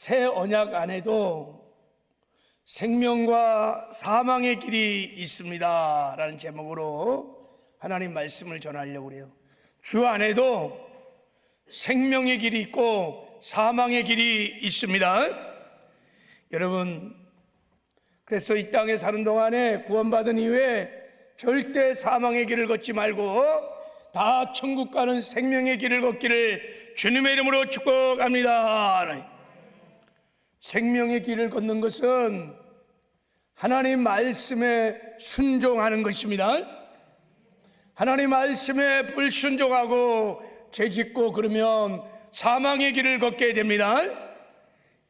새 언약 안에도 생명과 사망의 길이 있습니다 라는 제목으로 하나님 말씀을 전하려고 해요. 주 안에도 생명의 길이 있고 사망의 길이 있습니다. 여러분, 그래서 이 땅에 사는 동안에 구원받은 이후에 절대 사망의 길을 걷지 말고 다 천국 가는 생명의 길을 걷기를 주님의 이름으로 축복합니다. 생명의 길을 걷는 것은 하나님 말씀에 순종하는 것입니다. 하나님 말씀에 불순종하고 죄짓고 그러면 사망의 길을 걷게 됩니다.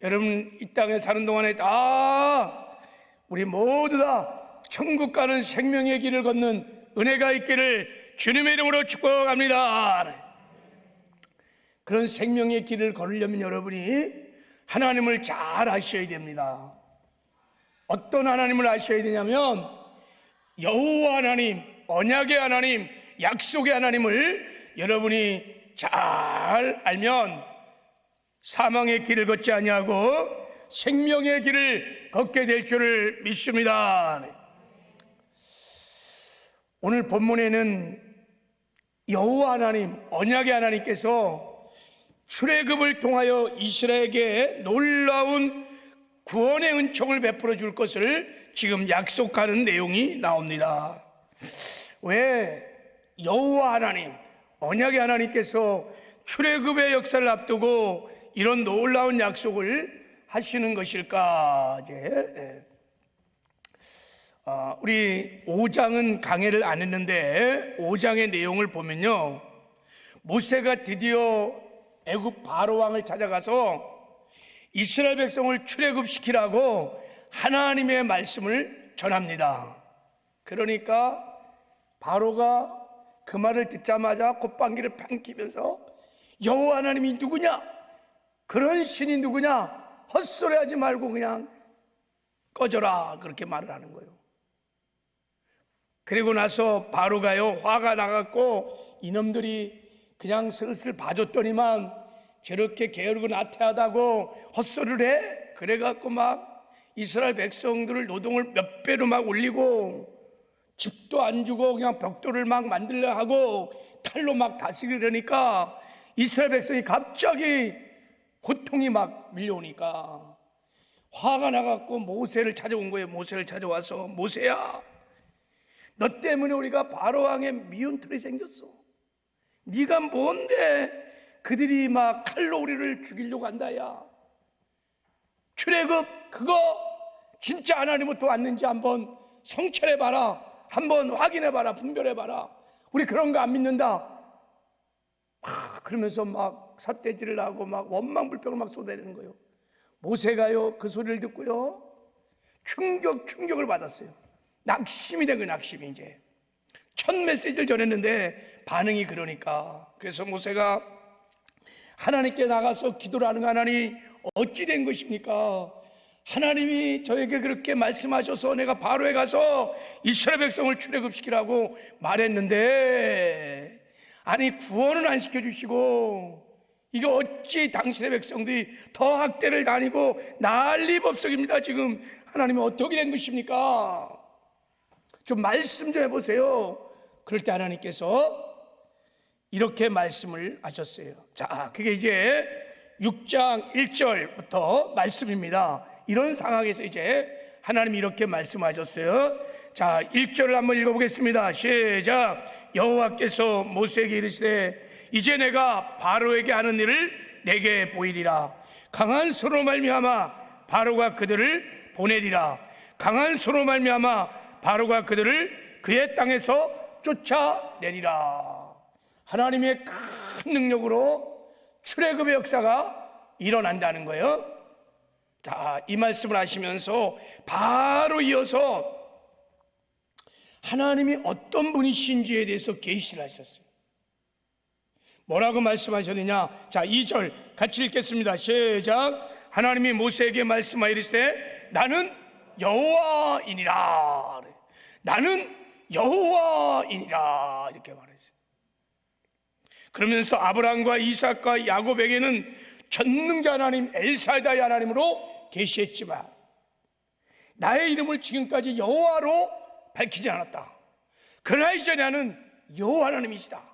여러분, 이 땅에 사는 동안에 다 우리 모두 다 천국 가는 생명의 길을 걷는 은혜가 있기를 주님의 이름으로 축복합니다. 그런 생명의 길을 걸으려면 여러분이 하나님을 잘 아셔야 됩니다. 어떤 하나님을 아셔야 되냐면 여호와 하나님, 언약의 하나님, 약속의 하나님을 여러분이 잘 알면 사망의 길을 걷지 아니하고 생명의 길을 걷게 될 줄을 믿습니다. 오늘 본문에는 여호와 하나님, 언약의 하나님께서 출애굽을 통하여 이스라엘에게 놀라운 구원의 은총을 베풀어 줄 것을 지금 약속하는 내용이 나옵니다. 왜 여호와 하나님, 언약의 하나님께서 출애굽의 역사를 앞두고 이런 놀라운 약속을 하시는 것일까? 우리 5장은 강해를 안 했는데 5장의 내용을 보면요, 모세가 드디어 애굽 바로 왕을 찾아가서 이스라엘 백성을 출애굽시키라고 하나님의 말씀을 전합니다. 그러니까 바로가 그 말을 듣자마자 콧방귀를 팡 끼면서 여호와 하나님이 누구냐? 그런 신이 누구냐? 헛소리하지 말고 그냥 꺼져라, 그렇게 말을 하는 거예요. 그리고 나서 바로가요, 화가 나갖고 이놈들이 그냥 슬슬 봐줬더니만 저렇게 게으르고 나태하다고 헛소리를 해? 그래갖고 막 이스라엘 백성들을 노동을 몇 배로 막 올리고 집도 안 주고 그냥 벽돌을 막 만들려 하고 칼로 막 다스리려니까 이스라엘 백성이 갑자기 고통이 막 밀려오니까 화가 나갖고 모세를 찾아온 거예요. 모세를 찾아와서 모세야, 너 때문에 우리가 바로왕의 미운 털이 생겼어. 네가 뭔데 그들이 막 칼로 우리를 죽이려고 한다. 야, 출애굽 그거 진짜 하나님부터 왔는지 한번 성찰해봐라. 한번 확인해봐라. 분별해봐라. 우리 그런 거 안 믿는다. 그러면서 막 삿대질을 하고 막 원망불평을 막 쏟아내는 거예요. 모세가요, 그 소리를 듣고요, 충격을 받았어요. 낙심이 된 거예요. 낙심이. 이제 첫 메시지를 전했는데 반응이 그러니까. 그래서 모세가 하나님께 나가서 기도를 하는 거, 하나님 어찌 된 것입니까? 하나님이 저에게 그렇게 말씀하셔서 내가 바로에 가서 이스라엘 백성을 출애굽시키라고 말했는데, 아니 구원은 안 시켜주시고 이게 어찌 당신의 백성들이 더 학대를 다니고 난리법석입니다. 지금 하나님이 어떻게 된 것입니까? 좀 말씀 좀 해보세요. 그럴 때 하나님께서 이렇게 말씀을 하셨어요. 자, 그게 이제 6장 1절부터 말씀입니다. 이런 상황에서 이제 하나님이 이렇게 말씀하셨어요. 자, 1절을 한번 읽어보겠습니다. 시작. 여호와께서 모세에게 이르시되 이제 내가 바로에게 하는 일을 내게 보이리라. 강한 소로 말미암아 바로가 그들을 보내리라. 강한 소로 말미암아 바로가 그들을 그의 땅에서 쫓아내리라. 하나님의 큰 능력으로 출애굽의 역사가 일어난다는 거예요. 자, 이 말씀을 하시면서 바로 이어서 하나님이 어떤 분이신지에 대해서 계시를 하셨어요. 뭐라고 말씀하셨느냐? 자, 2절 같이 읽겠습니다. 시작. 하나님이 모세에게 말씀하여 이르시되 나는 여호와이니라. 나는 여호와이니라, 이렇게 말했어요. 그러면서 아브라함과 이삭과 야곱에게는 전능자 하나님 엘사다의 하나님으로 계시했지만 나의 이름을 지금까지 여호와로 밝히지 않았다. 그러나 이제 나는 여호와 하나님이시다.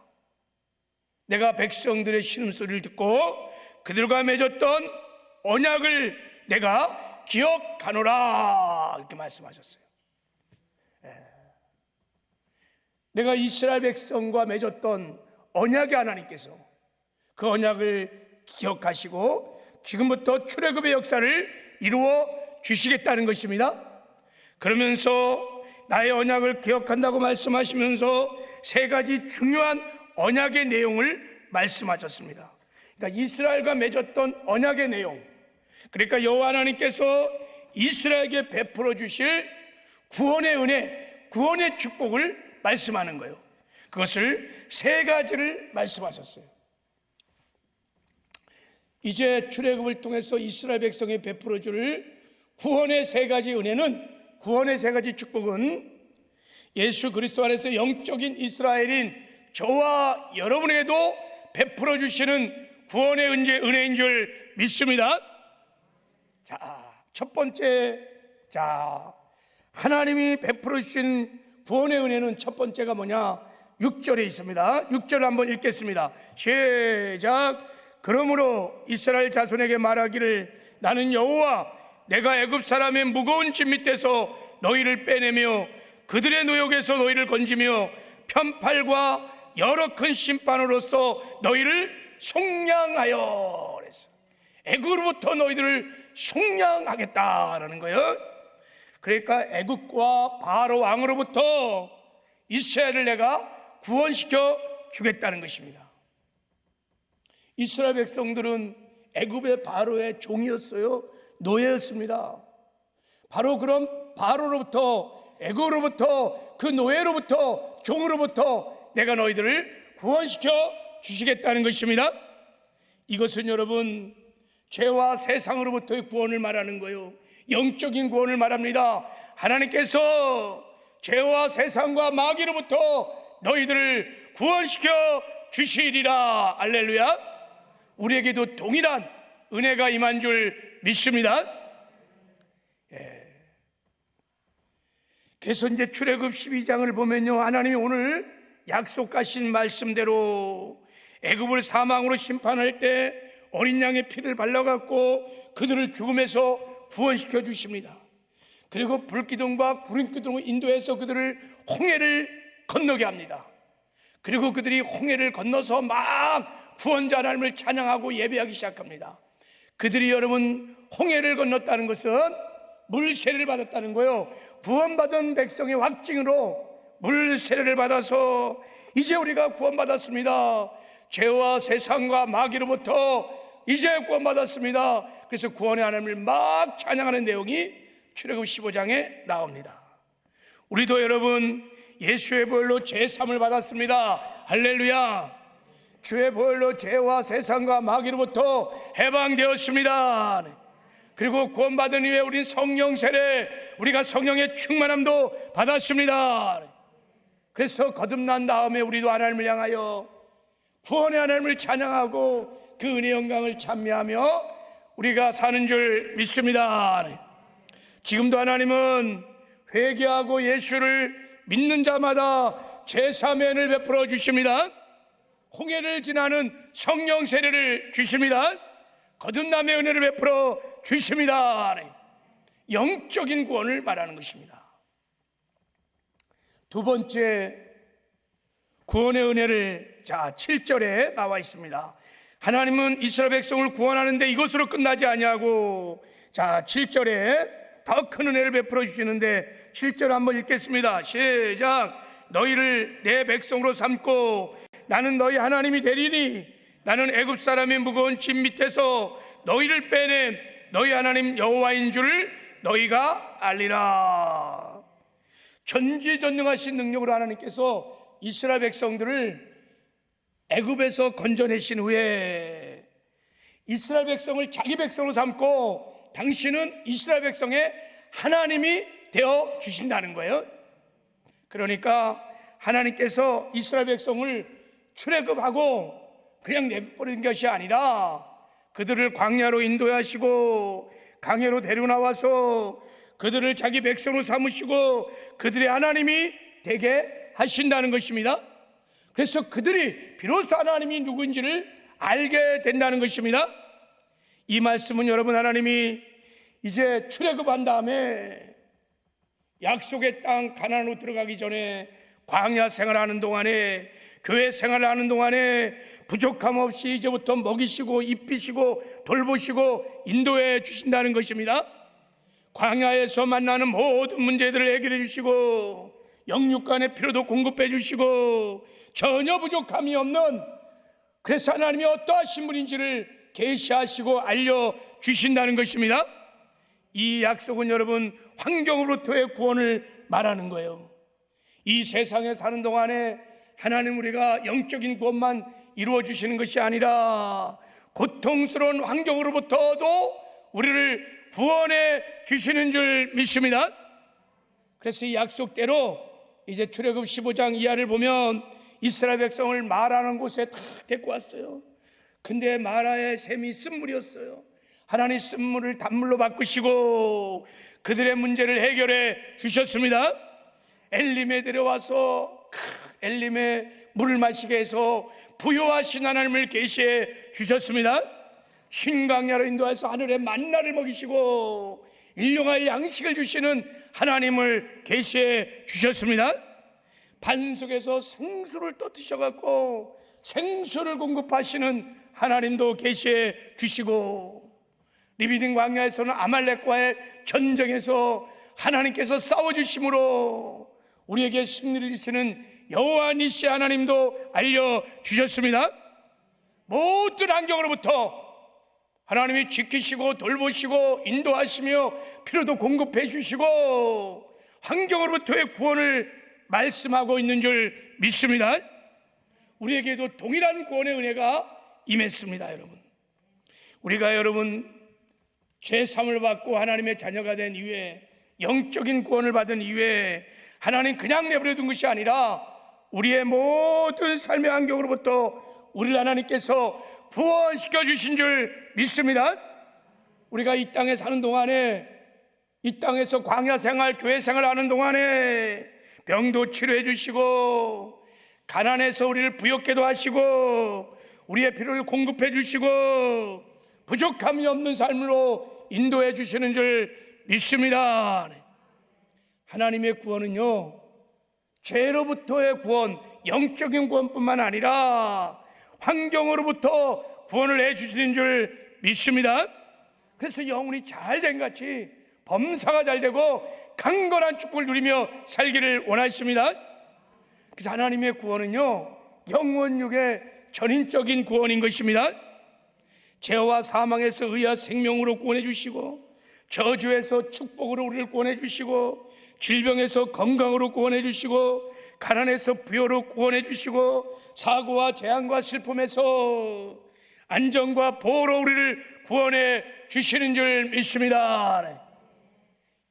내가 백성들의 신음소리를 듣고 그들과 맺었던 언약을 내가 기억하노라, 이렇게 말씀하셨어요. 내가 이스라엘 백성과 맺었던 언약의 하나님께서 그 언약을 기억하시고 지금부터 출애굽의 역사를 이루어 주시겠다는 것입니다. 그러면서 나의 언약을 기억한다고 말씀하시면서 세 가지 중요한 언약의 내용을 말씀하셨습니다. 그러니까 이스라엘과 맺었던 언약의 내용, 그러니까 여호와 하나님께서 이스라엘에게 베풀어 주실 구원의 은혜, 구원의 축복을 말씀하는 거예요. 그것을 세 가지를 말씀하셨어요. 이제 출애굽을 통해서 이스라엘 백성에 베풀어 줄 구원의 세 가지 은혜는, 구원의 세 가지 축복은 예수 그리스도 안에서 영적인 이스라엘인 저와 여러분에게도 베풀어 주시는 구원의 은혜인 줄 믿습니다. 자, 첫 번째, 하나님이 베풀어 주신 구원의 은혜는 첫 번째가 뭐냐? 6절에 있습니다. 6절 한번 읽겠습니다. 시작. 그러므로 이스라엘 자손에게 말하기를 나는 여호와 내가 애굽 사람의 무거운 짐 밑에서 너희를 빼내며 그들의 노역에서 너희를 건지며 편팔과 여러 큰 심판으로서 너희를 속량하여, 그랬어요. 애굽으로부터 너희들을 속량하겠다라는 거예요. 그러니까 애굽과 바로 왕으로부터 이스라엘을 내가 구원시켜 주겠다는 것입니다. 이스라엘 백성들은 애굽의 바로의 종이었어요. 노예였습니다. 바로 그런 바로로부터, 애굽으로부터, 그 노예로부터, 종으로부터 내가 너희들을 구원시켜 주시겠다는 것입니다. 이것은 여러분 죄와 세상으로부터의 구원을 말하는 거예요. 영적인 구원을 말합니다. 하나님께서 죄와 세상과 마귀로부터 너희들을 구원시켜 주시리라. 할렐루야. 우리에게도 동일한 은혜가 임한 줄 믿습니다. 그래서 이제 출애굽 12장을 보면요, 하나님이 오늘 약속하신 말씀대로 애굽을 사망으로 심판할 때 어린 양의 피를 발라갖고 그들을 죽음에서 구원시켜 주십니다. 그리고 불기둥과 구름기둥을 인도해서 그들을 홍해를 건너게 합니다. 그리고 그들이 홍해를 건너서 막 구원자 하나님을 찬양하고 예배하기 시작합니다. 그들이 여러분 홍해를 건넜다는 것은 물세례를 받았다는 거예요. 구원받은 백성의 확증으로 물세례를 받아서 이제 우리가 구원받았습니다. 죄와 세상과 마귀로부터 이제 구원받았습니다. 그래서 구원의 하나님을 막 찬양하는 내용이 출애굽 15장에 나옵니다. 우리도 여러분 예수의 보혈로 죄사함을 받았습니다. 할렐루야. 주의 보혈로 죄와 세상과 마귀로부터 해방되었습니다. 그리고 구원받은 이후에 우린 성령 세례, 우리가 성령의 충만함도 받았습니다. 그래서 거듭난 다음에 우리도 하나님을 향하여 구원의 하나님을 찬양하고 그 은혜 영광을 찬미하며 우리가 사는 줄 믿습니다. 지금도 하나님은 회개하고 예수를 믿는 자마다 제3의 은혜를 베풀어 주십니다. 홍해를 지나는 성령 세례를 주십니다. 거듭남의 은혜를 베풀어 주십니다. 영적인 구원을 말하는 것입니다. 두 번째 구원의 은혜를 7절에 나와 있습니다. 하나님은 이스라엘 백성을 구원하는데 이것으로 끝나지 아니하고 7절에 더 큰 은혜를 베풀어 주시는데 7절 한번 읽겠습니다. 시작. 너희를 내 백성으로 삼고 나는 너희 하나님이 되리니 나는 애굽 사람의 무거운 짐 밑에서 너희를 빼낸 너희 하나님 여호와인 줄을 너희가 알리라. 전지전능하신 능력으로 하나님께서 이스라엘 백성들을 애굽에서 건져내신 후에 이스라엘 백성을 자기 백성으로 삼고 당신은 이스라엘 백성의 하나님이 되어 주신다는 거예요. 그러니까 하나님께서 이스라엘 백성을 출애굽하고 그냥 내버린 것이 아니라 그들을 광야로 인도하시고 강야로 데려나와서 그들을 자기 백성으로 삼으시고 그들의 하나님이 되게 하신다는 것입니다. 그래서 그들이 비로소 하나님이 누구인지를 알게 된다는 것입니다. 이 말씀은 여러분, 하나님이 이제 출애굽한 다음에 약속의 땅 가나안으로 들어가기 전에 광야 생활하는 동안에, 교회 생활하는 동안에 부족함 없이 이제부터 먹이시고 입히시고 돌보시고 인도해 주신다는 것입니다. 광야에서 만나는 모든 문제들을 해결해 주시고 영육간의 필요도 공급해 주시고 전혀 부족함이 없는, 그래서 하나님이 어떠하신 분인지를 계시하시고 알려주신다는 것입니다. 이 약속은 여러분, 환경으로부터의 구원을 말하는 거예요. 이 세상에 사는 동안에 하나님 우리가 영적인 구원만 이루어 주시는 것이 아니라 고통스러운 환경으로부터도 우리를 구원해 주시는 줄 믿습니다. 그래서 이 약속대로 이제 출애굽 15장 이하를 보면 이스라엘 백성을 마라는 곳에 다 데리고 왔어요. 근데 마라의 샘이 쓴물이었어요. 하나님 쓴물을 단물로 바꾸시고 그들의 문제를 해결해 주셨습니다. 엘림에 데려와서 엘림에 물을 마시게 해서 부요하신 하나님을 계시해 주셨습니다. 신광야로 인도해서 하늘의 만나를 먹이시고 일용할 양식을 주시는 하나님을 계시해 주셨습니다. 반석에서 생수를 떠드셔갖고 생수를 공급하시는 하나님도 계시해 주시고, 리비딘 광야에서는 아말렉과의 전쟁에서 하나님께서 싸워주심으로 우리에게 승리를 주시는 여호와 니시 하나님도 알려주셨습니다. 모든 환경으로부터 하나님이 지키시고 돌보시고 인도하시며 필요도 공급해 주시고 환경으로부터의 구원을 말씀하고 있는 줄 믿습니다. 우리에게도 동일한 구원의 은혜가 임했습니다. 여러분, 우리가 여러분 죄사함을 받고 하나님의 자녀가 된 이후에, 영적인 구원을 받은 이후에 하나님 그냥 내버려 둔 것이 아니라 우리의 모든 삶의 환경으로부터 우리를 하나님께서 구원시켜 주신 줄 믿습니다. 우리가 이 땅에 사는 동안에, 이 땅에서 광야 생활, 교회 생활하는 동안에 병도 치료해 주시고 가난해서 우리를 부욕케도 하시고 우리의 필요를 공급해 주시고 부족함이 없는 삶으로 인도해 주시는 줄 믿습니다. 하나님의 구원은요, 죄로부터의 구원, 영적인 구원뿐만 아니라 환경으로부터 구원을 해 주시는 줄 믿습니다. 그래서 영혼이 잘된 같이 범사가 잘 되고 강건한 축복을 누리며 살기를 원하십니다. 그래서 하나님의 구원은요, 영원육의 전인적인 구원인 것입니다. 죄와 사망에서 의와 생명으로 구원해 주시고, 저주에서 축복으로 우리를 구원해 주시고, 질병에서 건강으로 구원해 주시고, 가난에서 부여로 구원해 주시고, 사고와 재앙과 슬픔에서 안정과 보호로 우리를 구원해 주시는 줄 믿습니다.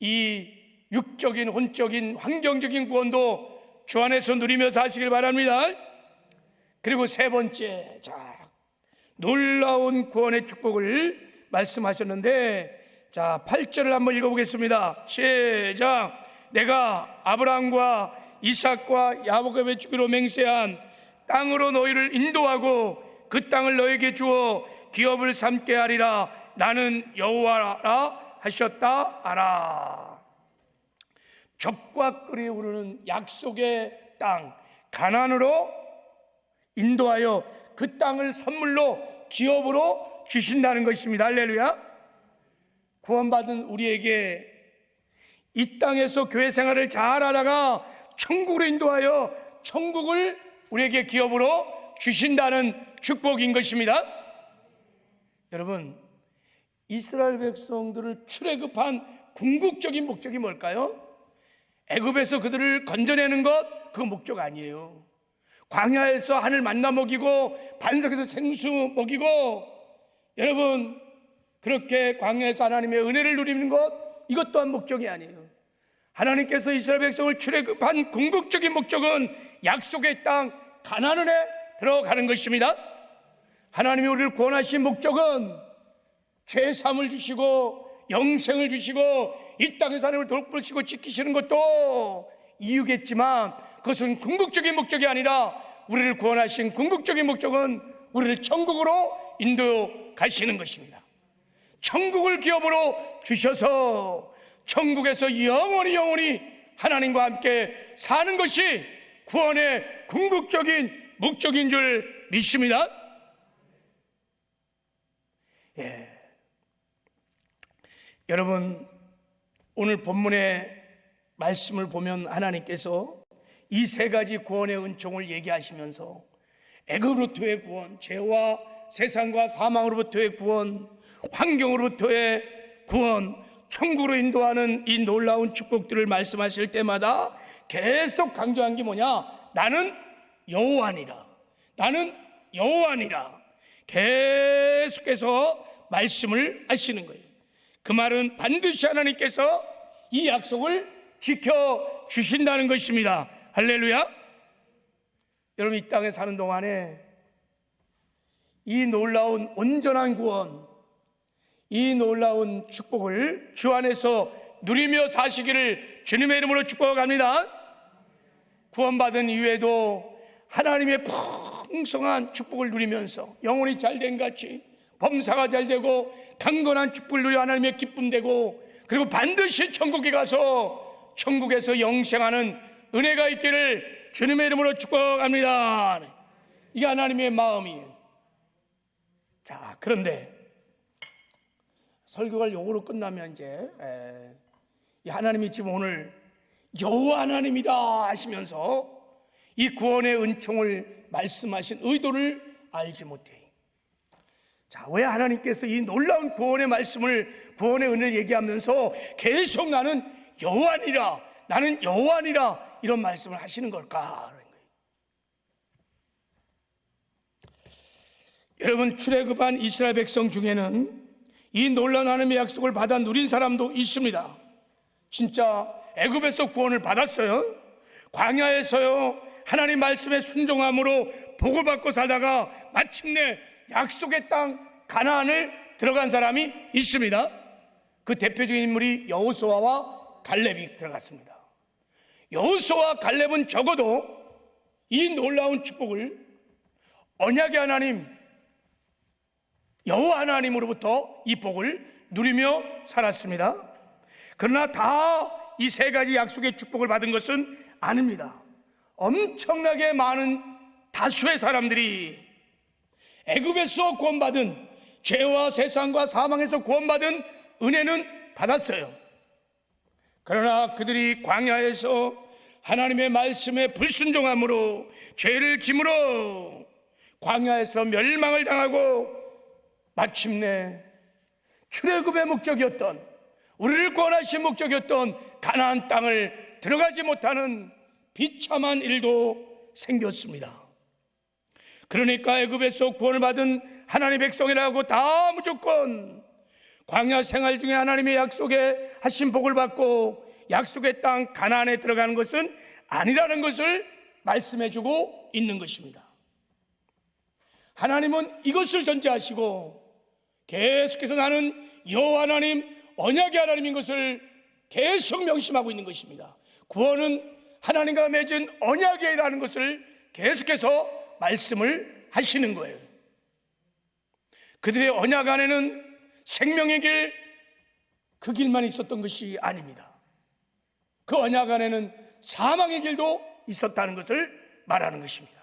이 육적인, 혼적인, 환경적인 구원도 주 안에서 누리며 사시길 바랍니다. 그리고 세 번째, 놀라운 구원의 축복을 말씀하셨는데, 8절을 한번 읽어보겠습니다. 시작. 내가 아브라함과 이삭과 야곱에게 주기로 맹세한 땅으로 너희를 인도하고 그 땅을 너에게 주어 기업을 삼게 하리라. 나는 여호와라 하셨다 하라. 적과 꿀이 흐르는 약속의 땅 가나안으로 인도하여 그 땅을 선물로 기업으로 주신다는 것입니다. 할렐루야. 구원받은 우리에게 이 땅에서 교회 생활을 잘하다가 천국으로 인도하여 천국을 우리에게 기업으로 주신다는 축복인 것입니다. 여러분, 이스라엘 백성들을 출애굽한 궁극적인 목적이 뭘까요? 애굽에서 그들을 건져내는 것, 그 목적 아니에요. 광야에서 하늘 만나 먹이고 반석에서 생수 먹이고, 여러분 그렇게 광야에서 하나님의 은혜를 누리는 것, 이것 또한 목적이 아니에요. 하나님께서 이스라엘 백성을 출애굽한 궁극적인 목적은 약속의 땅 가나안에 들어가는 것입니다. 하나님이 우리를 구원하신 목적은 죄사함을 주시고 영생을 주시고 이 땅의 사람을 돌보시고 지키시는 것도 이유겠지만, 그것은 궁극적인 목적이 아니라 우리를 구원하신 궁극적인 목적은 우리를 천국으로 인도 가시는 것입니다. 천국을 기업으로 주셔서 천국에서 영원히 하나님과 함께 사는 것이 구원의 궁극적인 목적인 줄 믿습니다. 여러분, 오늘 본문의 말씀을 보면 하나님께서 이 세 가지 구원의 은총을 얘기하시면서 애굽으로부터의 구원, 죄와 세상과 사망으로부터의 구원, 환경으로부터의 구원, 천국으로 인도하는 이 놀라운 축복들을 말씀하실 때마다 계속 강조한 게 뭐냐? 나는 여호와니라, 나는 여호와니라, 계속해서 말씀을 하시는 거예요. 그 말은 반드시 하나님께서 이 약속을 지켜주신다는 것입니다. 할렐루야. 여러분, 이 땅에 사는 동안에 이 놀라운 온전한 구원, 이 놀라운 축복을 주 안에서 누리며 사시기를 주님의 이름으로 축복합니다. 구원받은 이후에도 하나님의 풍성한 축복을 누리면서 영혼이 잘된 같이 범사가 잘되고 강건한 축복을 누려 하나님의 기쁨되고, 그리고 반드시 천국에 가서 천국에서 영생하는 은혜가 있기를 주님의 이름으로 축복합니다. 이게 하나님의 마음이에요. 자, 그런데 설교가 요거로 끝나면 이제 하나님이 지금 오늘 여호와 하나님이다 하시면서 이 구원의 은총을 말씀하신 의도를 알지 못해. 자, 왜 하나님께서 이 놀라운 구원의 말씀을, 구원의 은혜를 얘기하면서 계속 나는 여호와니라, 나는 여호와니라 이런 말씀을 하시는 걸까? 여러분, 출애굽한 이스라엘 백성 중에는 이 놀라운 하나님의 약속을 받아 누린 사람도 있습니다. 진짜 애굽에서 구원을 받았어요. 광야에서요, 하나님 말씀에 순종함으로 복을 받고 살다가 마침내 약속의 땅 가나안을 들어간 사람이 있습니다. 그 대표적인 인물이 여호수아와 갈렙이 들어갔습니다. 여호수아와 갈렙은 적어도 이 놀라운 축복을 언약의 하나님 여호와 하나님으로부터 이 복을 누리며 살았습니다. 그러나 다 이 세 가지 약속의 축복을 받은 것은 아닙니다. 엄청나게 많은 다수의 사람들이 애굽에서 구원받은, 죄와 세상과 사망에서 구원받은 은혜는 받았어요. 그러나 그들이 광야에서 하나님의 말씀에 불순종함으로 죄를 짐으로 광야에서 멸망을 당하고 마침내 출애굽의 목적이었던, 우리를 구원하신 목적이었던 가나안 땅을 들어가지 못하는 비참한 일도 생겼습니다. 그러니까 애굽에서 구원을 받은 하나님의 백성이라고 다 무조건 광야 생활 중에 하나님의 약속에 하신 복을 받고 약속의 땅 가나안에 들어가는 것은 아니라는 것을 말씀해주고 있는 것입니다. 하나님은 이것을 전제하시고 계속해서 나는 여호와 하나님, 언약의 하나님인 것을 계속 명심하고 있는 것입니다. 구원은 하나님과 맺은 언약이라는 것을 계속해서 말씀을 하시는 거예요. 그들의 언약 안에는 생명의 길, 그 길만 있었던 것이 아닙니다. 그 언약 안에는 사망의 길도 있었다는 것을 말하는 것입니다.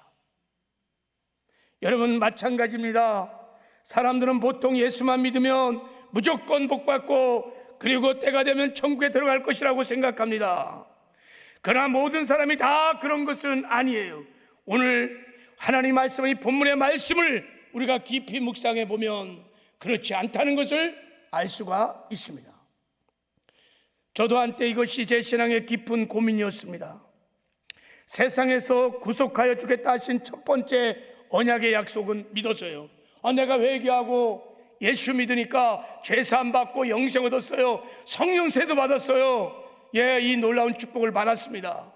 여러분, 마찬가지입니다. 사람들은 보통 예수만 믿으면 무조건 복받고 그리고 때가 되면 천국에 들어갈 것이라고 생각합니다. 그러나 모든 사람이 다 그런 것은 아니에요. 오늘 하나님 말씀, 이 본문의 말씀을 우리가 깊이 묵상해 보면 그렇지 않다는 것을 알 수가 있습니다. 저도 한때 이것이 제 신앙의 깊은 고민이었습니다. 세상에서 구속하여 주겠다 하신 첫 번째 언약의 약속은 믿었어요. 내가 회개하고 예수 믿으니까 죄사함 받고 영생 얻었어요. 성령세도 받았어요. 이 놀라운 축복을 받았습니다.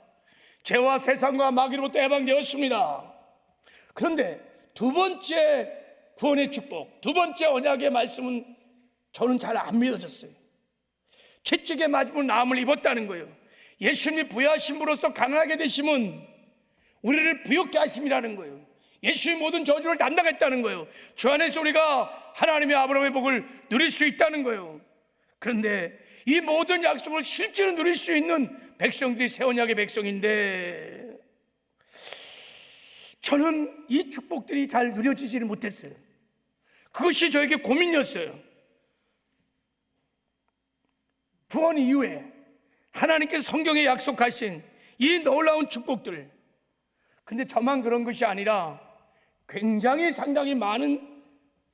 죄와 세상과 마귀로부터 해방되었습니다. 그런데 두 번째 구원의 축복, 두 번째 언약의 말씀은 저는 잘 안 믿어졌어요. 채찍에 맞으면 나음을 입었다는 거예요. 예수님이 부여하신 분으로서 가난하게 되심은 우리를 부욕케 하심이라는 거예요. 예수의 모든 저주를 담당했다는 거예요. 주 안에서 우리가 하나님의 아브라함의 복을 누릴 수 있다는 거예요. 그런데 이 모든 약속을 실제로 누릴 수 있는 백성들이 새 언약의 백성인데 저는 이 축복들이 잘 누려지지를 못했어요. 그것이 저에게 고민이었어요. 구원 이후에 하나님께서 성경에 약속하신 이 놀라운 축복들, 근데 저만 그런 것이 아니라 굉장히 상당히 많은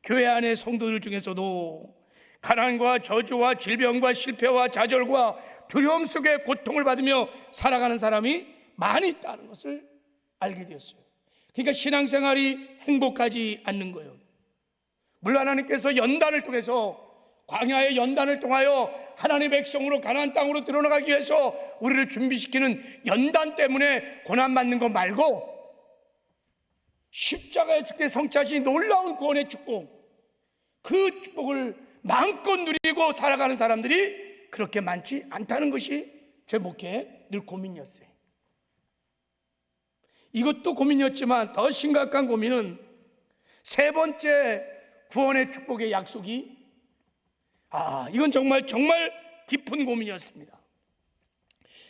교회 안의 성도들 중에서도 가난과 저주와 질병과 실패와 좌절과 두려움 속에 고통을 받으며 살아가는 사람이 많이 있다는 것을 알게 되었어요. 그러니까 신앙생활이 행복하지 않는 거예요. 물론 하나님께서 연단을 통해서, 광야의 연단을 통하여 하나님의 백성으로 가나안 땅으로 들어가기 위해서 우리를 준비시키는 연단 때문에 고난받는 것 말고 십자가의 죽게 성취하신 놀라운 구원의 축복, 그 축복을 마음껏 누리고 살아가는 사람들이 그렇게 많지 않다는 것이 제 목회의 늘 고민이었어요. 이것도 고민이었지만 더 심각한 고민은 세 번째 구원의 축복의 약속이, 이건 정말 깊은 고민이었습니다.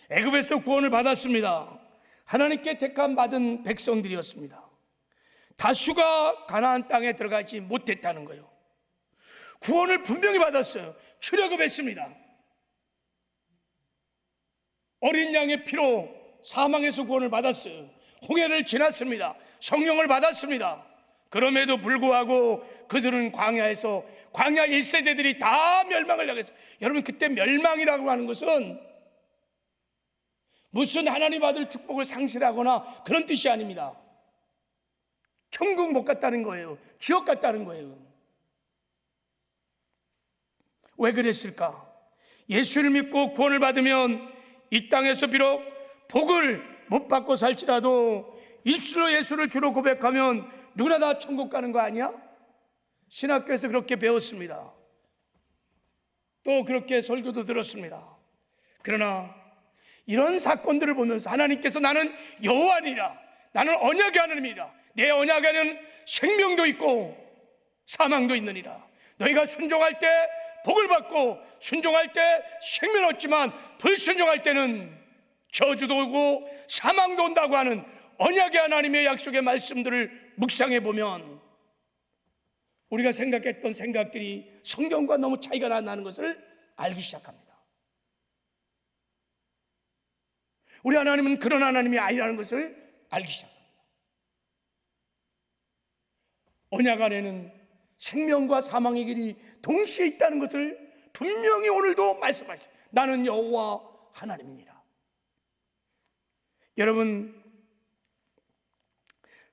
애굽에서 구원을 받았습니다. 하나님께 택함 받은 백성들이었습니다. 다수가 가나안 땅에 들어가지 못했다는 거예요. 구원을 분명히 받았어요. 출애굽했습니다. 어린 양의 피로 사망에서 구원을 받았어요. 홍해를 지났습니다. 성령을 받았습니다. 그럼에도 불구하고 그들은 광야에서, 광야 1세대들이 다 멸망을 당했어요. 여러분, 그때 멸망이라고 하는 것은 무슨 하나님 받을 축복을 상실하거나 그런 뜻이 아닙니다. 천국 못 갔다는 거예요. 지옥 갔다는 거예요. 왜 그랬을까? 예수를 믿고 구원을 받으면 이 땅에서 비록 복을 못 받고 살지라도 입술로 예수를 주로 고백하면 누구나 다 천국 가는 거 아니야? 신학교에서 그렇게 배웠습니다. 또 그렇게 설교도 들었습니다. 그러나 이런 사건들을 보면서 하나님께서 나는 여호와니라, 나는 언약의 하나님이라, 내 언약에는 생명도 있고 사망도 있느니라. 너희가 순종할 때 복을 받고 순종할 때 생명 얻지만 불순종할 때는 저주도 오고 사망도 온다고 하는 언약의 하나님의 약속의 말씀들을 묵상해 보면 우리가 생각했던 생각들이 성경과 너무 차이가 나는 것을 알기 시작합니다. 우리 하나님은 그런 하나님이 아니라는 것을 알기 시작합니다. 언약 안에는 생명과 사망의 길이 동시에 있다는 것을 분명히 오늘도 말씀하시죠. 나는 여호와 하나님이니라. 여러분,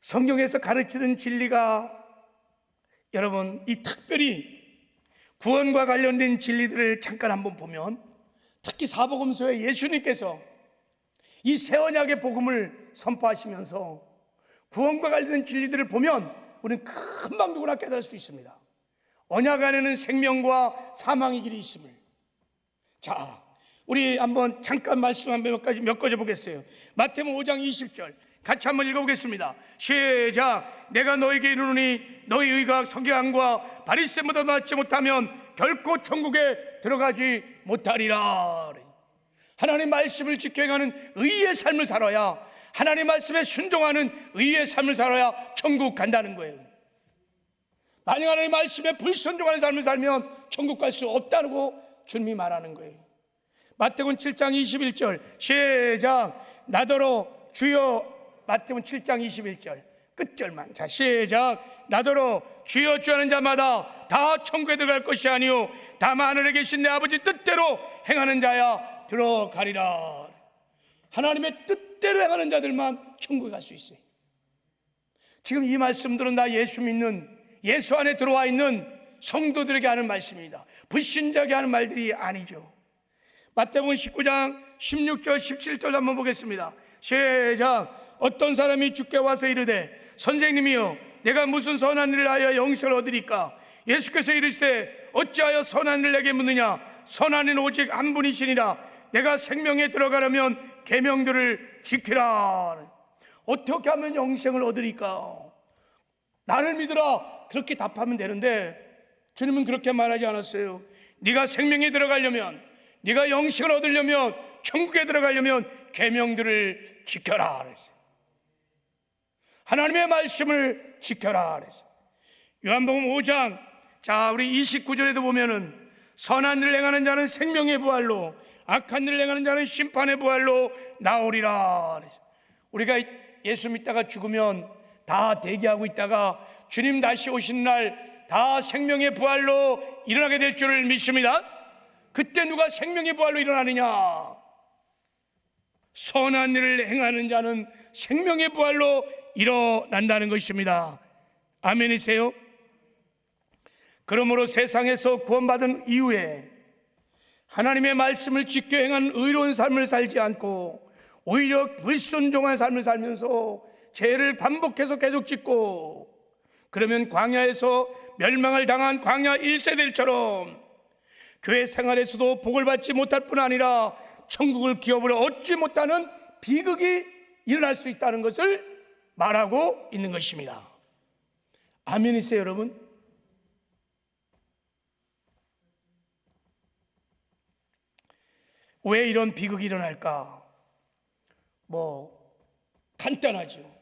성경에서 가르치는 진리가, 여러분, 이 특별히 구원과 관련된 진리들을 잠깐 한번 보면, 특히 사복음서에 예수님께서 이 새 언약의 복음을 선포하시면서 구원과 관련된 진리들을 보면 우리는 금방 누구나 깨달을 수 있습니다. 언약 안에는 생명과 사망의 길이 있음을. 자, 우리 한번 잠깐 말씀 몇 가지 보겠어요. 마태복음 5장 20절 같이 한번 읽어보겠습니다. 시작. 내가 너에게 이르노니 너희 의가 서기관과 바리새인보다 낫지 못하면 결코 천국에 들어가지 못하리라. 하나님 말씀을 지켜 행하는 의의 삶을 살아야, 하나님 말씀에 순종하는 의의 삶을 살아야 천국 간다는 거예요. 만약 하나님 말씀에 불순종하는 삶을 살면 천국 갈 수 없다고 주님이 말하는 거예요. 마태복음 7장 21절 시작. 나더러 주여, 마태복음 7장 21절 끝절만. 자, 시작. 나더러 주여 주여 하는 자마다 다 천국에 들어갈 것이 아니요 다만 하늘에 계신 내 아버지 뜻대로 행하는 자야 들어가리라. 하나님의 뜻대로 행하는 자들만 천국에 갈 수 있어요. 지금 이 말씀들은 다 예수 믿는, 예수 안에 들어와 있는 성도들에게 하는 말씀입니다. 불신자에게 하는 말들이 아니죠. 마태복음 19장 16절 17절 한번 보겠습니다. 시작. 어떤 사람이 주께 와서 이르되 선생님이여 내가 무슨 선한 일을 하여 영생을 얻으리까? 예수께서 이르시되 어찌하여 선한 일을 내게 묻느냐? 선한 이는 오직 한 분이시니라. 내가 생명에 들어가려면 계명들을 지키라. 어떻게 하면 영생을 얻으리까? 나를 믿으라, 그렇게 답하면 되는데 주님은 그렇게 말하지 않았어요. 네가 생명에 들어가려면, 네가 영생을 얻으려면, 천국에 들어가려면 계명들을 지켜라 그랬어요. 하나님의 말씀을 지켜라 그랬어요. 요한복음 5장 우리 29절에도 보면은 선한 일을 행하는 자는 생명의 부활로, 악한 일을 행하는 자는 심판의 부활로 나오리라 그랬어요. 우리가 예수 믿다가 죽으면 다 대기하고 있다가 주님 다시 오신 날 다 생명의 부활로 일어나게 될 줄을 믿습니다. 그때 누가 생명의 부활로 일어나느냐? 선한 일을 행하는 자는 생명의 부활로 일어난다는 것입니다. 아멘이세요? 그러므로 세상에서 구원받은 이후에 하나님의 말씀을 지켜 행한 의로운 삶을 살지 않고 오히려 불순종한 삶을 살면서 죄를 반복해서 계속 짓고, 그러면 광야에서 멸망을 당한 광야 1세대들처럼 교회 생활에서도 복을 받지 못할 뿐 아니라 천국을 기업으로 얻지 못하는 비극이 일어날 수 있다는 것을 말하고 있는 것입니다. 아멘이세요, 여러분? 왜 이런 비극이 일어날까? 간단하죠.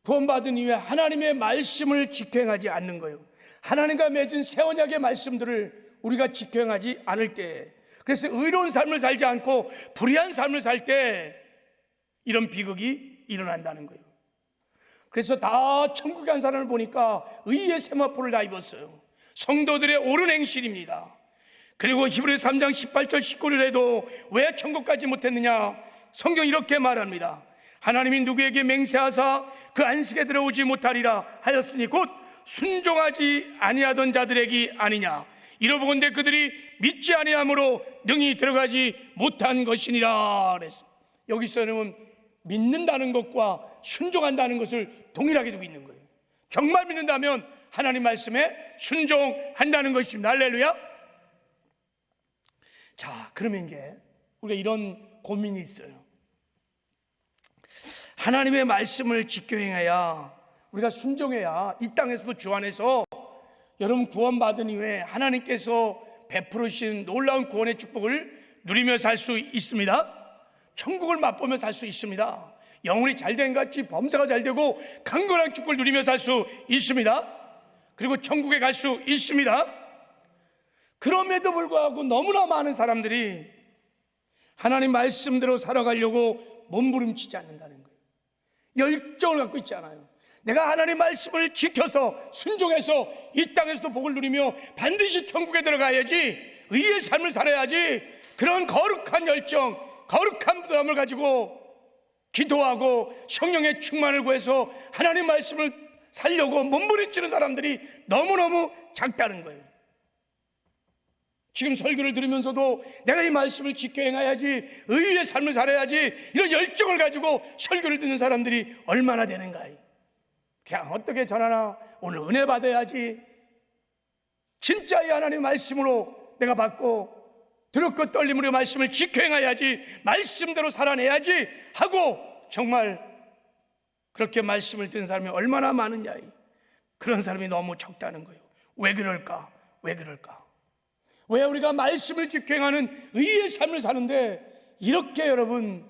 구원받은 이후에 하나님의 말씀을 지켜행하지 않는 거예요. 하나님과 맺은 새 언약의 말씀들을 우리가 지켜행하지 않을 때, 그래서 의로운 삶을 살지 않고 불의한 삶을 살 때 이런 비극이 일어난다는 거예요. 그래서 다 천국에 간 사람을 보니까 의의 세마포를 다 입었어요. 성도들의 옳은 행실입니다. 그리고 히브리서 3장 18절 19절에도 왜 천국 가지 못했느냐? 성경 이렇게 말합니다. 하나님이 누구에게 맹세하사 그 안식에 들어오지 못하리라 하였으니 곧 순종하지 아니하던 자들에게 아니냐? 이러보건대 그들이 믿지 아니함으로 능히 들어가지 못한 것이니라 그랬어요. 여기서는 믿는다는 것과 순종한다는 것을 동일하게 두고 있는 거예요. 정말 믿는다면 하나님 말씀에 순종한다는 것입니다. 할렐루야. 자, 그러면 이제 우리가 이런 고민이 있어요. 하나님의 말씀을 지켜 행해야, 우리가 순종해야 이 땅에서도 주 안에서 여러분 구원받은 이후에 하나님께서 베풀으신 놀라운 구원의 축복을 누리며 살 수 있습니다. 천국을 맛보며 살 수 있습니다. 영혼이 잘된 같이 범사가 잘되고 강건한 축복을 누리며 살 수 있습니다. 그리고 천국에 갈 수 있습니다. 그럼에도 불구하고 너무나 많은 사람들이 하나님 말씀대로 살아가려고 몸부림치지 않는다는 거예요. 열정을 갖고 있지 않아요. 내가 하나님 말씀을 지켜서 순종해서 이 땅에서도 복을 누리며 반드시 천국에 들어가야지, 의의 삶을 살아야지, 그런 거룩한 열정, 거룩한 부담을 가지고 기도하고 성령의 충만을 구해서 하나님 말씀을 살려고 몸부림치는 사람들이 너무너무 작다는 거예요. 지금 설교를 들으면서도 내가 이 말씀을 지켜 행해야지, 의의 삶을 살아야지, 이런 열정을 가지고 설교를 듣는 사람들이 얼마나 되는가. 그냥 어떻게 전하나, 오늘 은혜 받아야지, 진짜 이 하나님 말씀으로 내가 받고 두렵고 떨림으로 말씀을 지켜 행해야지, 말씀대로 살아내야지 하고 정말 그렇게 말씀을 듣는 사람이 얼마나 많으냐. 그런 사람이 너무 적다는 거예요. 왜 그럴까? 왜 그럴까? 왜 우리가 말씀을 지켜 행하는 의의 삶을 사는데 이렇게 여러분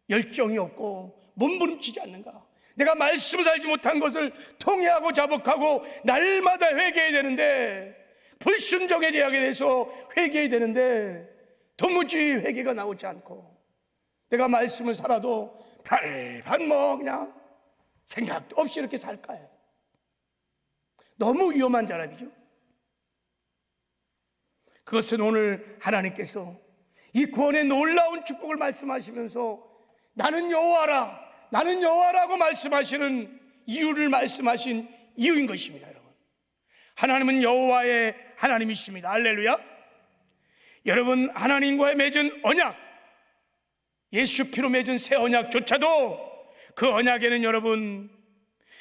열정이 없고 몸부림치지 않는가? 내가 말씀을 살지 못한 것을 통회하고 자복하고 날마다 회개해야 되는데, 불순종의 죄악에 대해서 회개해야 되는데 도무지 회개가 나오지 않고, 내가 말씀을 살아도 발반 그냥 생각도 없이 이렇게 살까요? 너무 위험한 자락이죠. 그것은 오늘 하나님께서 이 구원의 놀라운 축복을 말씀하시면서 나는 여호와라, 나는 여호와라고 말씀하시는 이유를 말씀하신 이유인 것입니다. 여러분, 하나님은 여호와의 하나님이십니다. 할렐루야. 여러분, 하나님과의 맺은 언약, 예수 피로 맺은 새 언약조차도 그 언약에는 여러분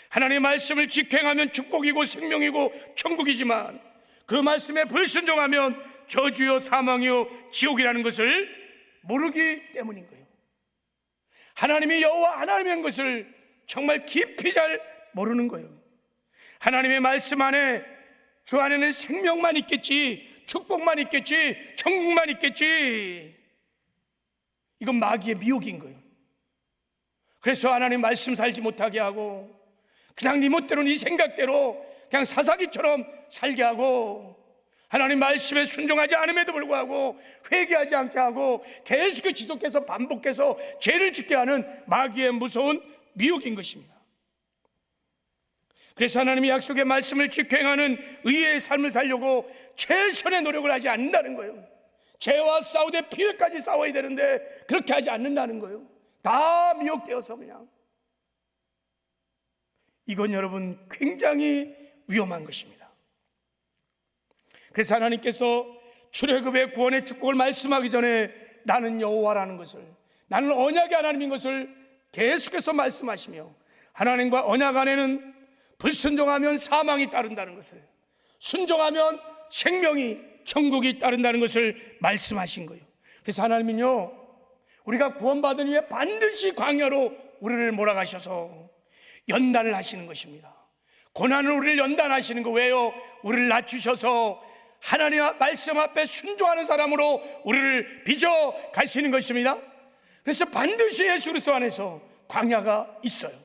하나님의 말씀을 직행하면 축복이고 생명이고 천국이지만 그 말씀에 불순종하면 저주요 사망이요 지옥이라는 것을 모르기 때문인 거예요. 하나님이 여호와 하나님인 것을 정말 깊이 잘 모르는 거예요. 하나님의 말씀 안에 주 안에는 생명만 있겠지, 축복만 있겠지, 천국만 있겠지. 이건 마귀의 미혹인 거예요. 그래서 하나님 말씀 살지 못하게 하고 그냥 네 멋대로 네 생각대로 그냥 사사기처럼 살게 하고 하나님 말씀에 순종하지 않음에도 불구하고 회개하지 않게 하고 계속 지속해서 반복해서 죄를 짓게 하는 마귀의 무서운 미혹인 것입니다. 그래서 하나님의 약속의 말씀을 직행하는 의의 삶을 살려고 최선의 노력을 하지 않는다는 거예요. 죄와 싸우되 피해까지 싸워야 되는데 그렇게 하지 않는다는 거예요. 다 미혹되어서 그냥. 이건 여러분 굉장히 위험한 것입니다. 그래서 하나님께서 출애굽의 구원의 축복을 말씀하기 전에 나는 여호와라는 것을, 나는 언약의 하나님인 것을 계속해서 말씀하시며 하나님과 언약 안에는 불순종하면 사망이 따른다는 것을, 순종하면 생명이 천국이 따른다는 것을 말씀하신 거예요. 그래서 하나님은요, 우리가 구원받은 후에 반드시 광야로 우리를 몰아가셔서 연단을 하시는 것입니다. 고난으로 우리를 연단하시는 거 왜요? 우리를 낮추셔서 하나님의 말씀 앞에 순종하는 사람으로 우리를 빚어 가시는 것입니다. 그래서 반드시 예수 그리스도 안에서 광야가 있어요.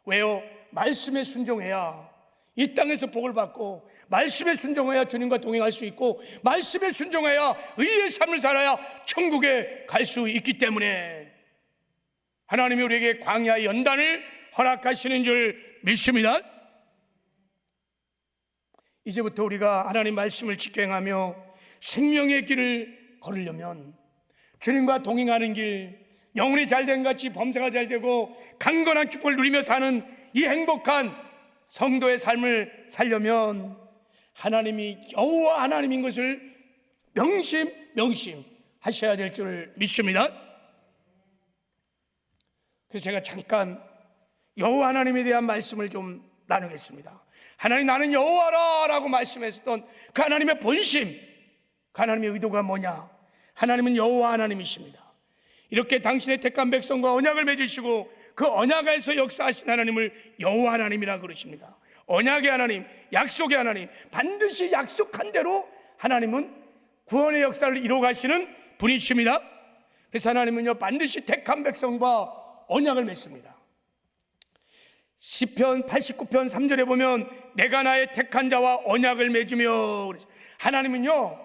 왜요? 말씀에 순종해야 이 땅에서 복을 받고, 말씀에 순종해야 주님과 동행할 수 있고, 말씀에 순종해야 의의 삶을 살아야 천국에 갈 수 있기 때문에 하나님이 우리에게 광야의 연단을 허락하시는 줄 믿습니다. 이제부터 우리가 하나님 말씀을 직행하며 생명의 길을 걸으려면 주님과 동행하는 길, 영혼이 잘된 같이 범사가 잘되고 강건한 축복을 누리며 사는 이 행복한 성도의 삶을 살려면 하나님이 여호와 하나님인 것을 명심하셔야 될 줄 믿습니다. 그래서 제가 잠깐 여호와 하나님에 대한 말씀을 좀 나누겠습니다. 하나님 나는 여호와라 라고 말씀했었던 그 하나님의 본심, 그 하나님의 의도가 뭐냐? 하나님은 여호와 하나님이십니다. 이렇게 당신의 택한 백성과 언약을 맺으시고 그 언약 안에서 역사하신 하나님을 여호와 하나님이라 그러십니다. 언약의 하나님, 약속의 하나님, 반드시 약속한 대로 하나님은 구원의 역사를 이루어 가시는 분이십니다. 그래서 하나님은요 반드시 택한 백성과 언약을 맺습니다. 시편 89편 3절에 보면 내가 나의 택한 자와 언약을 맺으며, 하나님은요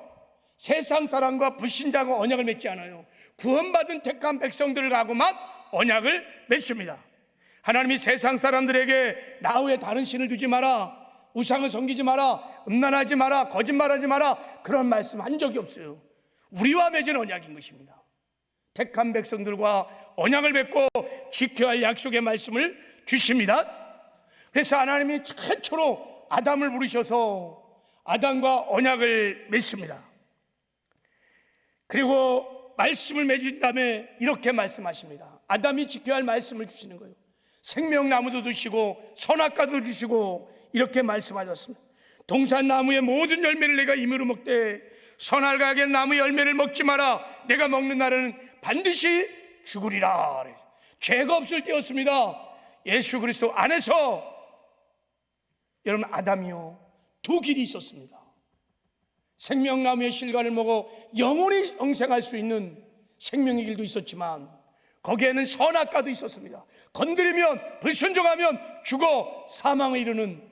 세상 사람과 불신자가 언약을 맺지 않아요. 구원받은 택한 백성들하고만 언약을 맺습니다. 하나님이 세상 사람들에게 나 외에 다른 신을 두지 마라, 우상을 섬기지 마라, 음란하지 마라, 거짓말하지 마라, 그런 말씀 한 적이 없어요. 우리와 맺은 언약인 것입니다. 택한 백성들과 언약을 맺고 지켜야 할 약속의 말씀을 주십니다. 그래서 하나님이 최초로 아담을 부르셔서 아담과 언약을 맺습니다. 그리고 말씀을 맺은 다음에 이렇게 말씀하십니다. 아담이 지켜야 할 말씀을 주시는 거예요. 생명나무도 주시고 선악과도 주시고 이렇게 말씀하셨습니다. 동산나무의 모든 열매를 내가 임의로 먹되 선악과 악의 나무 열매를 먹지 마라. 내가 먹는 날에는 반드시 죽으리라. 죄가 없을 때였습니다. 예수 그리스도 안에서 여러분 아담이요 두 길이 있었습니다. 생명나무의 실과를 먹어 영원히 영생할 수 있는 생명의 길도 있었지만 거기에는 선악과도 있었습니다. 건드리면 불순종하면 죽어 사망에 이르는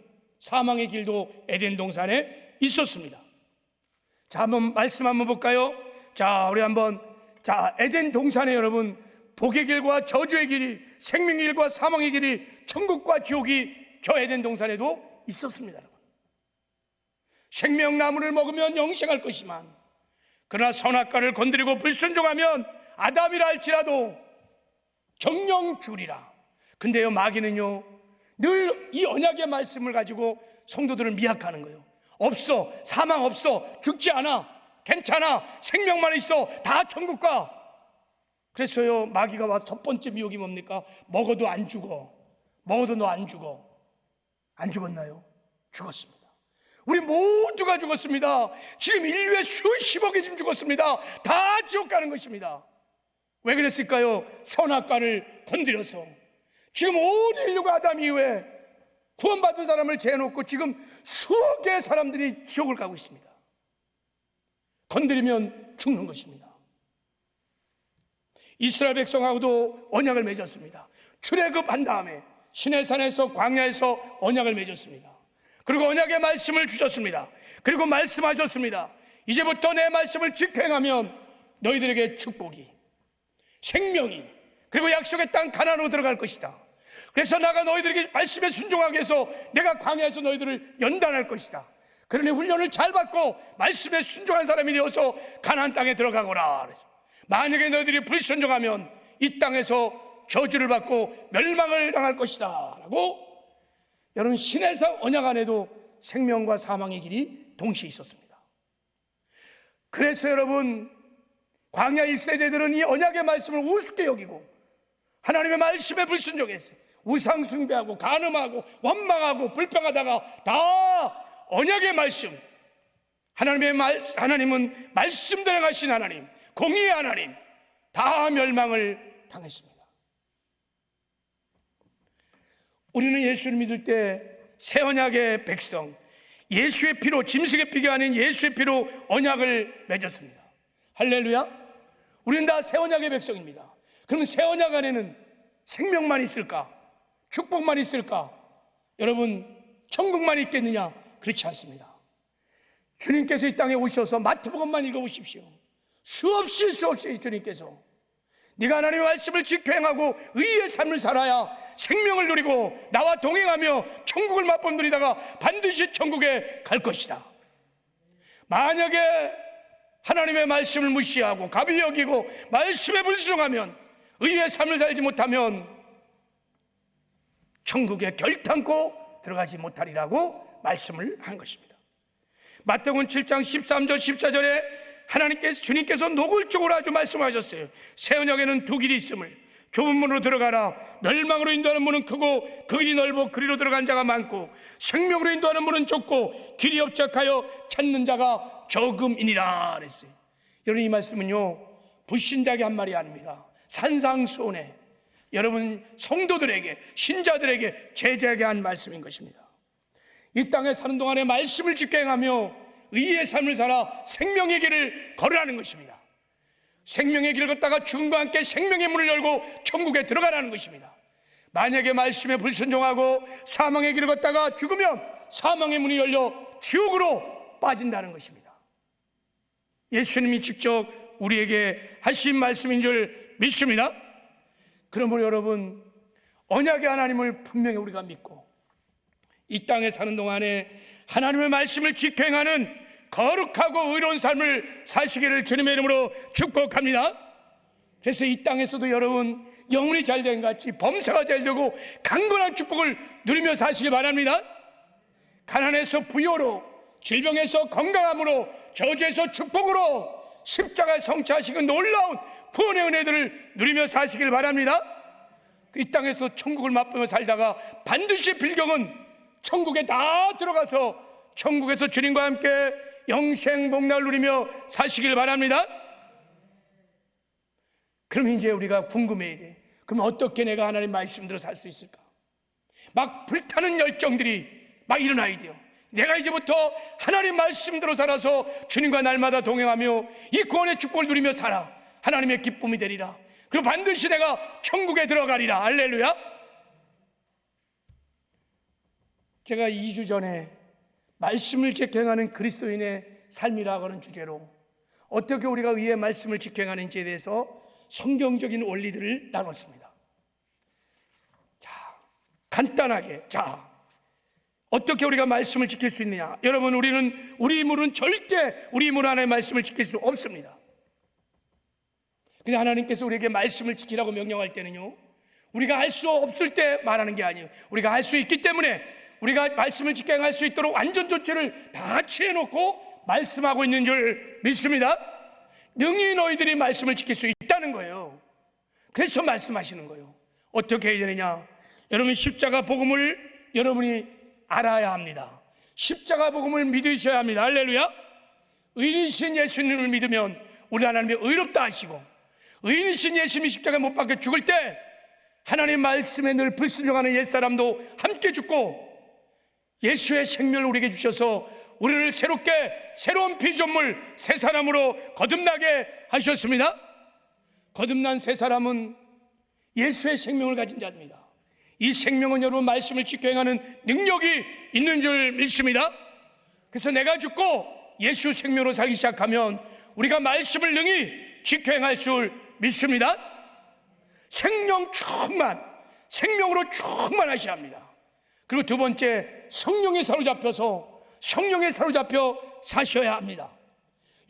사망의 길도 에덴 동산에 있었습니다. 자, 한번 말씀 한번 볼까요? 자, 우리 한번 에덴 동산에 여러분 복의 길과 저주의 길이, 생명의 길과 사망의 길이, 천국과 지옥이 저 에덴 동산에도 있었습니다. 여러분. 생명나무를 먹으면 영생할 것이지만 그러나 선악과를 건드리고 불순종하면 아담이라 할지라도 정령 죽으리라. 근데요 마귀는요 늘 이 언약의 말씀을 가지고 성도들을 미약하는 거예요. 없어, 사망 없어, 죽지 않아, 괜찮아, 생명만 있어, 다 천국 가. 그래서요 마귀가 와서 첫 번째 미혹이 뭡니까? 먹어도 안 죽어, 먹어도 너 안 죽어. 안 죽었나요? 죽었습니다. 우리 모두가 죽었습니다. 지금 인류의 수십억이 지금 죽었습니다. 다 지옥 가는 것입니다. 왜 그랬을까요? 선악과를 건드려서. 지금 온 인류가 아담 이후에 구원받은 사람을 재놓고 지금 수억 개의 사람들이 지옥을 가고 있습니다. 건드리면 죽는 것입니다. 이스라엘 백성하고도 언약을 맺었습니다. 출애굽한 다음에 시내산에서 광야에서 언약을 맺었습니다. 그리고 언약의 말씀을 주셨습니다. 그리고 말씀하셨습니다. 이제부터 내 말씀을 직행하면 너희들에게 축복이, 생명이, 그리고 약속의 땅 가나안으로 들어갈 것이다. 그래서 나가 너희들에게 말씀에 순종하게 해서 내가 광야에서 너희들을 연단할 것이다. 그러니 훈련을 잘 받고 말씀에 순종한 사람이 되어서 가나안 땅에 들어가거라. 만약에 너희들이 불순종하면 이 땅에서 저주를 받고 멸망을 당할 것이다 라고. 여러분, 시내산 언약 안에도 생명과 사망의 길이 동시에 있었습니다. 그래서 여러분, 광야 1세대들은 이 언약의 말씀을 우습게 여기고 하나님의 말씀에 불순종했어요. 우상 숭배하고 간음하고 원망하고 불평하다가 다 언약의 말씀, 하나님은 말씀대로 하신 하나님, 공의의 하나님, 다 멸망을 당했습니다. 우리는 예수를 믿을 때 새 언약의 백성, 예수의 피로, 짐승의 피가 아닌 예수의 피로 언약을 맺었습니다. 할렐루야. 우리는 다 새 언약의 백성입니다. 그러면 새 언약 안에는 생명만 있을까? 축복만 있을까? 여러분, 천국만 있겠느냐? 그렇지 않습니다. 주님께서 이 땅에 오셔서 마태복음만 읽어보십시오. 수없이 주님께서 네가 하나님의 말씀을 직행하고 의의 삶을 살아야 생명을 누리고 나와 동행하며 천국을 맛본누리다가 반드시 천국에 갈 것이다. 만약에 하나님의 말씀을 무시하고 가벼이 여기고 말씀에 불순종하면, 의의 삶을 살지 못하면 천국에 결탄코 들어가지 못하리라고 말씀을 한 것입니다. 마태복음 7장 13절 14절에 주님께서 노골적으로 아주 말씀하셨어요. 새 언약에는 두 길이 있음을, 좁은 문으로 들어가라. 멸망으로 인도하는 문은 크고 그 길이 넓어 그리로 들어간 자가 많고, 생명으로 인도하는 문은 좁고 길이 협착하여 찾는 자가 적음이니라 그랬어요. 여러분, 이 말씀은요, 불신자에게 한 말이 아닙니다. 산상수훈에 여러분 성도들에게, 신자들에게, 제자에게 한 말씀인 것입니다. 이 땅에 사는 동안에 말씀을 직행하며 의의 삶을 살아 생명의 길을 걸으라는 것입니다. 생명의 길을 걷다가 죽음과 함께 생명의 문을 열고 천국에 들어가라는 것입니다. 만약에 말씀에 불순종하고 사망의 길을 걷다가 죽으면 사망의 문이 열려 지옥으로 빠진다는 것입니다. 예수님이 직접 우리에게 하신 말씀인 줄 믿습니다. 그러므로 여러분, 언약의 하나님을 분명히 우리가 믿고 이 땅에 사는 동안에 하나님의 말씀을 직행하는 거룩하고 의로운 삶을 사시기를 주님의 이름으로 축복합니다. 그래서 이 땅에서도 여러분 영혼이 잘된 같이 범사가 잘되고 강건한 축복을 누리며 사시기 바랍니다. 가난에서 부요로, 질병에서 건강함으로, 저주에서 축복으로 십자가에 성취하시고 놀라운 구원의 은혜들을 누리며 사시길 바랍니다. 이 땅에서 천국을 맛보며 살다가 반드시 필경은 천국에 다 들어가서 천국에서 주님과 함께 영생복락을 누리며 사시길 바랍니다. 그럼 이제 우리가 궁금해야 돼. 그럼 어떻게 내가 하나님 말씀대로 살 수 있을까? 막 불타는 열정들이 막 일어나야 돼요. 내가 이제부터 하나님 말씀대로 살아서 주님과 날마다 동행하며 이 구원의 축복을 누리며 살아 하나님의 기쁨이 되리라. 그리고 반드시 내가 천국에 들어가리라. 할렐루야. 제가 2주 전에 말씀을 직행하는 그리스도인의 삶이라고 하는 주제로 어떻게 우리가 의의 말씀을 직행하는지에 대해서 성경적인 원리들을 나눴습니다. 자, 간단하게, 어떻게 우리가 말씀을 지킬 수 있느냐? 여러분, 우리 힘으로는 절대 우리 힘으로 하나님의 말씀을 지킬 수 없습니다. 근데 하나님께서 우리에게 말씀을 지키라고 명령할 때는요, 우리가 할 수 없을 때 말하는 게 아니에요. 우리가 할 수 있기 때문에 우리가 말씀을 직행할 수 있도록 완전 조치를 다 취해놓고 말씀하고 있는 줄 믿습니다. 능히 너희들이 말씀을 지킬 수 있다는 거예요. 그래서 말씀하시는 거예요. 어떻게 해야 되느냐? 여러분, 십자가 복음을 여러분이 알아야 합니다. 십자가 복음을 믿으셔야 합니다. 할렐루야. 의인이신 예수님을 믿으면 우리 하나님이 의롭다 하시고, 의인이신 예수님이 십자가에 못 박혀 죽을 때 하나님 말씀에 늘 불순종하는 옛사람도 함께 죽고, 예수의 생명을 우리에게 주셔서 우리를 새롭게 새로운 피조물 새 사람으로 거듭나게 하셨습니다. 거듭난 새 사람은 예수의 생명을 가진 자입니다. 이 생명은 여러분 말씀을 지켜 행하는 능력이 있는 줄 믿습니다. 그래서 내가 죽고 예수 생명으로 살기 시작하면 우리가 말씀을 능히 지켜 행할 줄 믿습니다. 생명 충만, 생명으로 충만하셔야 합니다. 그리고 두 번째, 성령에 사로잡혀 사셔야 합니다.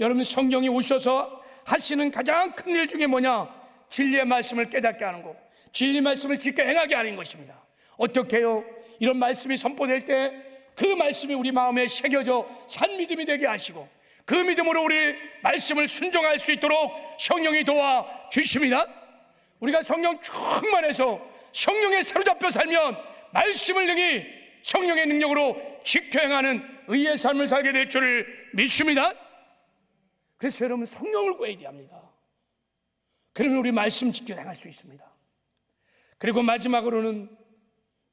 여러분, 성령이 오셔서 하시는 가장 큰 일 중에 뭐냐? 진리의 말씀을 깨닫게 하는 거, 진리 말씀을 지켜 행하게 하는 것입니다. 어떻게 해요? 이런 말씀이 선포될 때 그 말씀이 우리 마음에 새겨져 산 믿음이 되게 하시고, 그 믿음으로 우리 말씀을 순종할 수 있도록 성령이 도와주십니다. 우리가 성령 충만해서 성령에 사로잡혀 살면 말씀을 능히 성령의 능력으로 지켜 행하는 의의 삶을 살게 될 줄을 믿습니다. 그래서 여러분, 성령을 구해야 합니다. 그러면 우리 말씀 지켜 행할 수 있습니다. 그리고 마지막으로는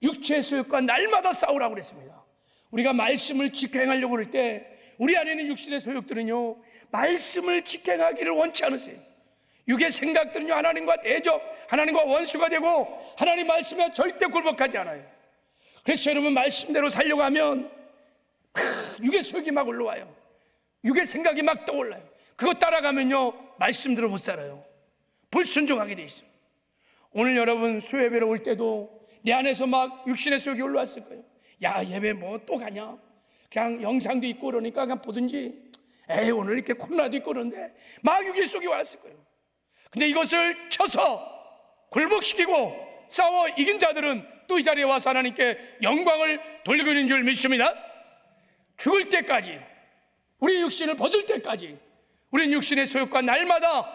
육체의 소욕과 날마다 싸우라고 그랬습니다. 우리가 말씀을 지켜 행하려고 할 때 우리 안에 있는 육신의 소욕들은요, 말씀을 지켜 행하기를 원치 않으세요. 육의 생각들은요, 하나님과 대적, 하나님과 원수가 되고 하나님 말씀에 절대 굴복하지 않아요. 그래서 여러분, 말씀대로 살려고 하면 육의 소욕이 막 올라와요. 육의 생각이 막 떠올라요. 그거 따라가면요, 말씀대로 못 살아요. 불순종하게 돼 있어요. 오늘 여러분 수요예배로 올 때도 내 안에서 막 육신의 소욕이 올라왔을 거예요. 야, 예배 뭐 또 가냐? 그냥 영상도 있고 그러니까 그냥 보든지, 에이 오늘 이렇게 코로나도 있고 그런데 막 육의 속이 왔을 거예요. 근데 이것을 쳐서 굴복시키고 싸워 이긴 자들은 또 이 자리에 와서 하나님께 영광을 돌리고 있는 줄 믿습니다. 죽을 때까지, 우리 육신을 벗을 때까지 우리는 육신의 소욕과 날마다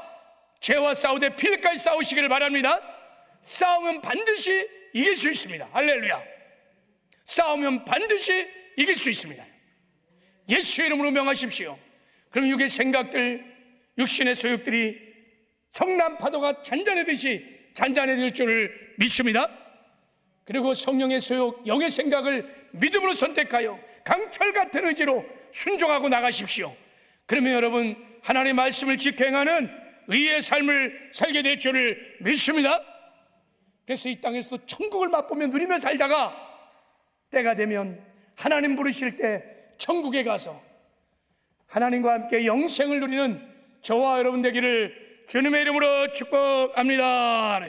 죄와 싸우되 필까지 싸우시기를 바랍니다. 싸우면 반드시 이길 수 있습니다. 할렐루야. 싸우면 반드시 이길 수 있습니다. 예수의 이름으로 명하십시오. 그럼 육의 생각들, 육신의 소욕들이 성난 파도가 잔잔해듯이 잔잔해질 줄을 믿습니다. 그리고 성령의 소욕, 영의 생각을 믿음으로 선택하여 강철 같은 의지로 순종하고 나가십시오. 그러면 여러분, 하나님의 말씀을 지켜 행하는 의의 삶을 살게 될 줄을 믿습니다. 그래서 이 땅에서도 천국을 맛보며 누리며 살다가 때가 되면 하나님 부르실 때 천국에 가서 하나님과 함께 영생을 누리는 저와 여러분 되기를 주님의 이름으로 축복합니다.